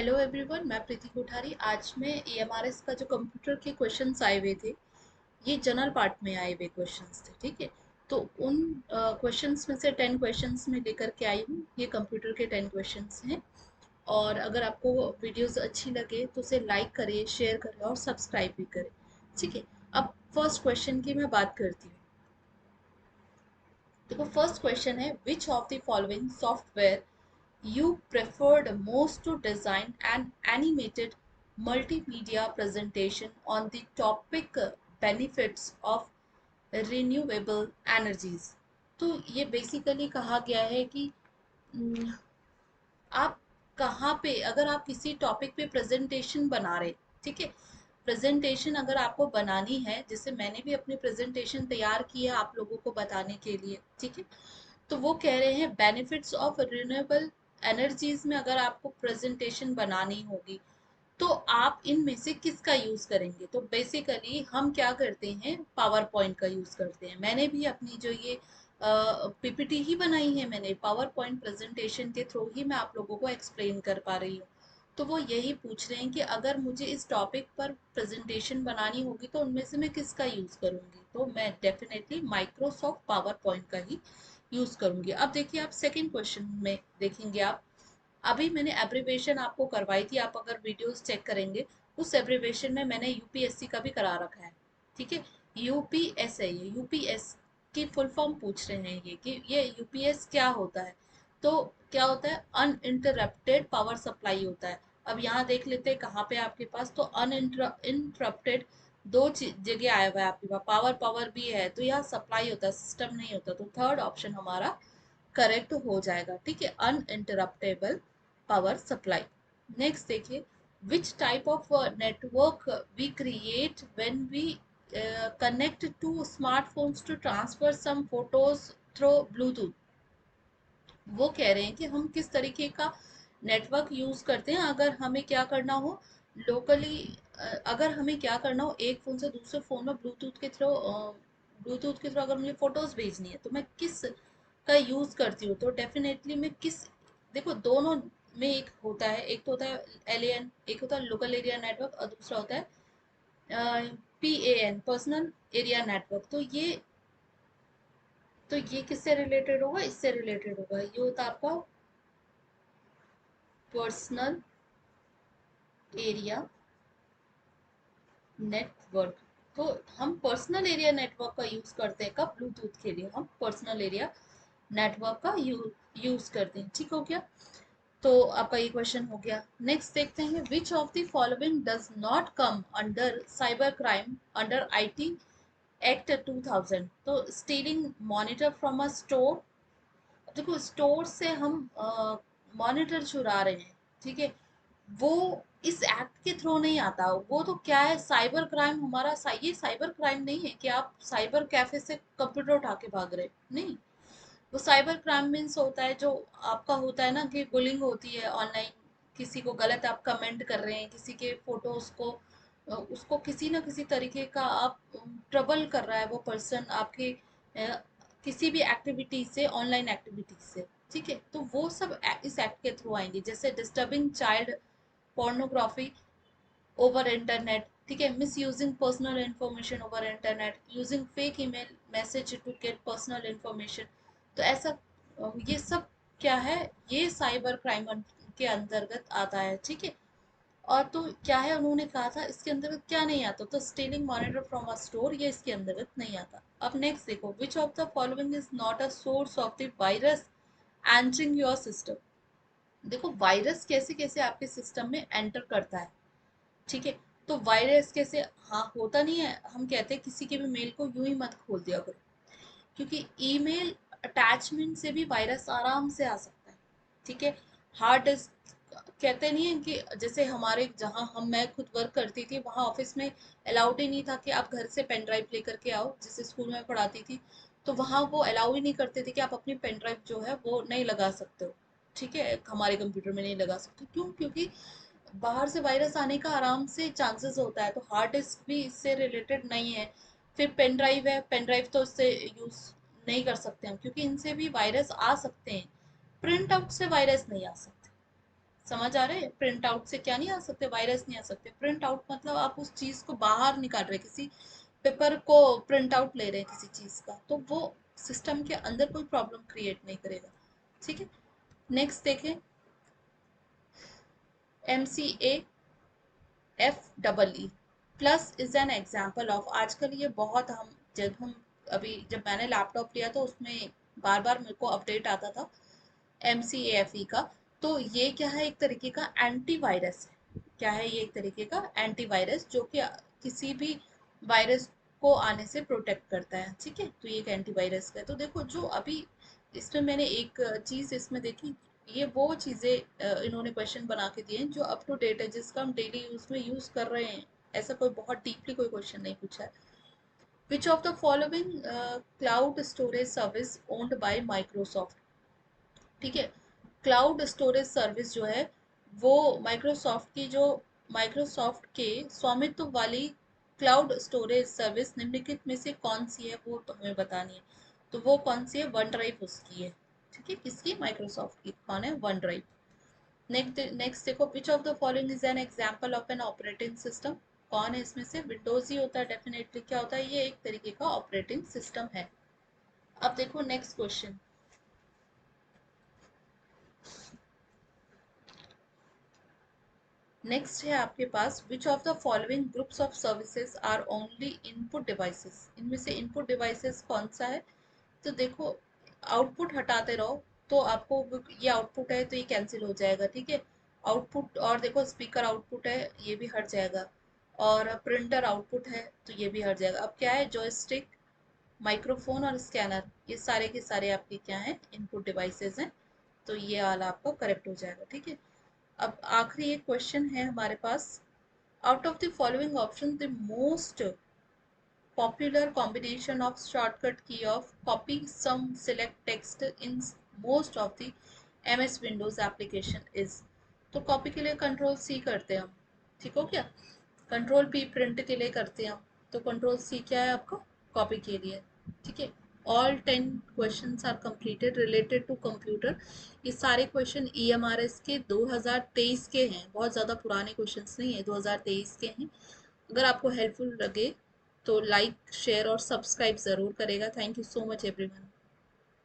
Hello everyone, मैं प्रीति कोठारी। आज मैं एएमआरएस का जो कंप्यूटर के क्वेश्चंस आए हुए थे, ये जनरल पार्ट में आए हुए क्वेश्चंस थे। ठीक है, तो उन क्वेश्चंस में से 10 क्वेश्चंस में लेकर के आई हूँ। ये कंप्यूटर के 10 क्वेश्चंस हैं। और अगर आपको वीडियोस अच्छी लगे तो उसे लाइक करें, शेयर करें और सब्सक्राइब भी करें। ठीक है, अब फर्स्ट क्वेश्चन की मैं बात करती हूँ। देखो, फर्स्ट क्वेश्चन है, विच of the following software you preferred most to design an animated multimedia presentation on the topic benefits of renewable energies। तो ये बेसिकली कहा गया है कि न, आप कहाँ पे, अगर आप किसी टॉपिक पे प्रेजेंटेशन बना रहे, ठीक है, प्रेजेंटेशन अगर आपको बनानी है, जैसे मैंने भी अपनी प्रेजेंटेशन तैयार की है आप लोगों को बताने के लिए, ठीक है, तो वो कह रहे हैं बेनिफिट्स ऑफ रिन्यूएबल एनर्जीज में अगर आपको प्रेजेंटेशन बनानी होगी तो आप इनमें से किसका यूज करेंगे। तो बेसिकली हम क्या करते हैं, पावर पॉइंट का यूज करते हैं। मैंने भी अपनी जो ये पीपीटी ही बनाई है, मैंने पावर पॉइंट प्रेजेंटेशन के थ्रू ही मैं आप लोगों को एक्सप्लेन कर पा रही हूँ। तो वो यही पूछ रहे हैं कि अगर मुझे इस टॉपिक पर प्रेजेंटेशन बनानी होगी तो उनमें से मैं किसका यूज करूंगी। तो मैं डेफिनेटली माइक्रोसॉफ्ट पावर पॉइंट का ही यूज करूंगी। अब देखिए, आप सेकेंड क्वेश्चन में देखेंगे, आप अभी मैंने एब्रीवेशन आपको करवाई थी, आप अगर वीडियोस चेक करेंगे उस एब्रीवेशन में मैंने यूपीएससी का भी करा रखा है। ठीक है, यूपीएस है, ये यूपीएस की फुल फॉर्म पूछ रहे हैं ये कि ये यूपीएस क्या होता है। तो क्या होता है, अनइंटरप्टेड पावर सप्लाई होता है। अब यहाँ देख लेते हैं कहाँ पे आपके पास, तो अनइंटरप्टेड दो जगह आया हुआ है आपके पास, पावर पावर भी है, तो यहाँ सप्लाई होता है, सिस्टम नहीं होता। तो थर्ड ऑप्शन हमारा करेक्ट हो जाएगा। ठीक है, अनइंटरप्टेबल पावर सप्लाई। नेक्स्ट देखिए, which type of network we create when we connect to smartphones to transfer some photos through Bluetooth. वो कह रहे हैं कि हम किस तरीके का नेटवर्क यूज करते हैं अगर हमें क्या करना हो लोकली, अगर हमें क्या करना हो एक फोन से दूसरे फोन में ब्लूटूथ के थ्रू अगर मुझे फोटोज भेजनी है तो मैं किस का यूज करती हूँ। तो डेफिनेटली मैं किस, देखो दोनों में एक होता है, एक तो होता है एलएन, एक होता है लोकल एरिया नेटवर्क, और दूसरा होता है पीएएन, पर्सनल एरिया नेटवर्क। तो ये किससे रिलेटेड होगा, इससे रिलेटेड होगा। ये होता है आपका पर्सनल एरिया नेटवर्क। तो हम पर्सनल एरिया नेटवर्क का यूज करते हैं कब, ब्लूटूथ के लिए हम पर्सनल एरिया नेटवर्क का यूज करते हैं। ठीक हो गया, तो आपका ये क्वेश्चन हो गया। नेक्स्ट देखते हैं, विच of the following does not come under cyber crime under IT act 2000। तो stealing monitor from a store, देखो स्टोर से हम मॉनिटर चुरा रहे हैं, ठीक है, वो इस एक्ट के थ्रू नहीं आता। वो तो क्या है, साइबर क्राइम हमारा ये साइबर क्राइम नहीं है कि आप साइबर कैफे से कंप्यूटर उठा के भाग रहे, नहीं। वो साइबर क्राइम मीन्स होता है जो आपका होता है ना, कि बुलिंग होती है ऑनलाइन, किसी को गलत आप कमेंट कर रहे हैं, किसी के फोटोज को उसको किसी ना किसी तरीके का आप ट्रबल कर रहा है वो पर्सन आपके किसी भी एक्टिविटी से, ऑनलाइन एक्टिविटी से। ठीक है, तो वो सब इस एक्ट के थ्रू आएंगे, जैसे disturbing child pornography over internet, ठीक है, misusing personal information over internet, using fake email message to get personal information. तो ऐसा ये सब क्या है, ये साइबर क्राइम के अंतर्गत आता है। ठीक है, और तो क्या है, उन्होंने कहा था इसके अंतर्गत क्या नहीं आता, तो stealing monitor from a store ये इसके अंतर्गत नहीं आता। अब नेक्स्ट देखो, विच of the following is not a source of the virus entering your system. देखो वायरस कैसे कैसे आपके सिस्टम में एंटर करता है, ठीक है, तो वायरस कैसे, हाँ होता नहीं है, हम कहते हैं किसी के भी मेल को यूं ही मत खोल दिया करो, क्योंकि ईमेल अटैचमेंट से भी वायरस आराम से आ सकता है। ठीक है, हार्ड डिस्क, कहते नहीं है कि जैसे हमारे जहाँ मैं खुद वर्क करती थी वहाँ ऑफिस में अलाउड ही नहीं था कि आप घर से पेन ड्राइव लेकर के आओ, जैसे स्कूल में पढ़ाती थी तो वहाँ वो अलाउ ही नहीं करते थे कि आप अपनी पेन ड्राइव जो है वो नहीं लगा सकते हो। ठीक है, हमारे कंप्यूटर में नहीं लगा सकते, क्यों, क्योंकि बाहर से वायरस आने का आराम से चांसेस होता है। तो हार्ड डिस्क भी इससे रिलेटेड नहीं है। फिर पेन ड्राइव है, पेन ड्राइव तो इससे यूज नहीं कर सकते हम, क्योंकि इनसे भी वायरस आ सकते हैं, प्रिंट आउट से वायरस नहीं आ सकते। समझ आ रहे हैं? प्रिंट आउट से क्या नहीं आ सकते, वायरस नहीं आ सकते। प्रिंट आउट मतलब आप उस चीज को बाहर निकाल रहे हैं, किसी पेपर को प्रिंट आउट ले रहे हैं किसी चीज का, तो वो सिस्टम के अंदर कोई प्रॉब्लम क्रिएट नहीं करेगा। ठीक है, नेक्स्ट देखें, MCAFEE plus is an example of, आजकल ये बहुत हम अभी जब मैंने लैपटॉप लिया तो उसमें बार बार मेरे को अपडेट आता था MCAFE का। तो ये क्या है, एक तरीके का एंटीवायरस है। क्या है ये? एक तरीके का एंटीवायरस जो कि किसी भी वायरस को आने से प्रोटेक्ट करता है। ठीक है, तो ये एक एंटीवायरस का है। तो देखो जो अभी इसमें मैंने एक चीज इसमें देखी, ये वो चीजें इन्होंने क्वेश्चन बना के दिए हैं जो अप टू डेट है, जिसका हम डेली यूज में यूज कर रहे हैं। ऐसा कोई बहुत डीपली कोई क्वेश्चन नहीं पूछा है। विच of the following cloud storage service owned by Microsoft. ठीक है, क्लाउड स्टोरेज सर्विस जो है वो माइक्रोसॉफ्ट की, जो माइक्रोसॉफ्ट के स्वामित्व वाली क्लाउड स्टोरेज सर्विस निम्नलिखित में से कौन सी है, वो तो हमें बतानी है। तो वो कौन सी है? वन ड्राइव उसकी है। ठीक है, किसकी? माइक्रोसॉफ्ट की। कौन है? One drive. नेक्स्ट देखो, विच of the following is an example of an operating system. कौन है इसमें से? विंडोज ही होता है डेफिनेटली। क्या होता है? ये एक तरीके का ऑपरेटिंग सिस्टम है। अब देखो नेक्स्ट क्वेश्चन, नेक्स्ट है आपके पास, which of the following groups of services are only input devices. इनमें से इनपुट डिवाइसेस कौन सा है? तो देखो, आउटपुट हटाते रहो तो आपको ये आउटपुट है तो ये कैंसिल हो जाएगा। ठीक है, आउटपुट, और देखो स्पीकर आउटपुट है, ये भी हट जाएगा। और प्रिंटर आउटपुट है तो ये भी हट जाएगा। अब क्या है? जॉयस्टिक, माइक्रोफोन और स्कैनर, ये सारे के सारे आपके क्या हैं? इनपुट डिवाइसेस हैं। तो ये वाला आपका करेक्ट हो जाएगा। ठीक है, अब आखिरी एक क्वेश्चन है हमारे पास, out of the following option the most popular combination of shortcut key of copy some select text in most of the MS Windows application is। तो कॉपी के लिए कंट्रोल सी करते हैं हम। ठीक हो गया, कंट्रोल पी प्रिंट के लिए करते हैं हम। तो कंट्रोल सी क्या है आपका? कॉपी के लिए। ठीक है, all 10 questions are completed related to computer. ये सारे क्वेश्चन EMRS के 2023 के हैं, बहुत ज़्यादा पुराने क्वेश्चंस नहीं है, 2023 के हैं। अगर आपको हेल्पफुल लगे तो लाइक शेयर और सब्सक्राइब ज़रूर करेगा। Thank you so much everyone.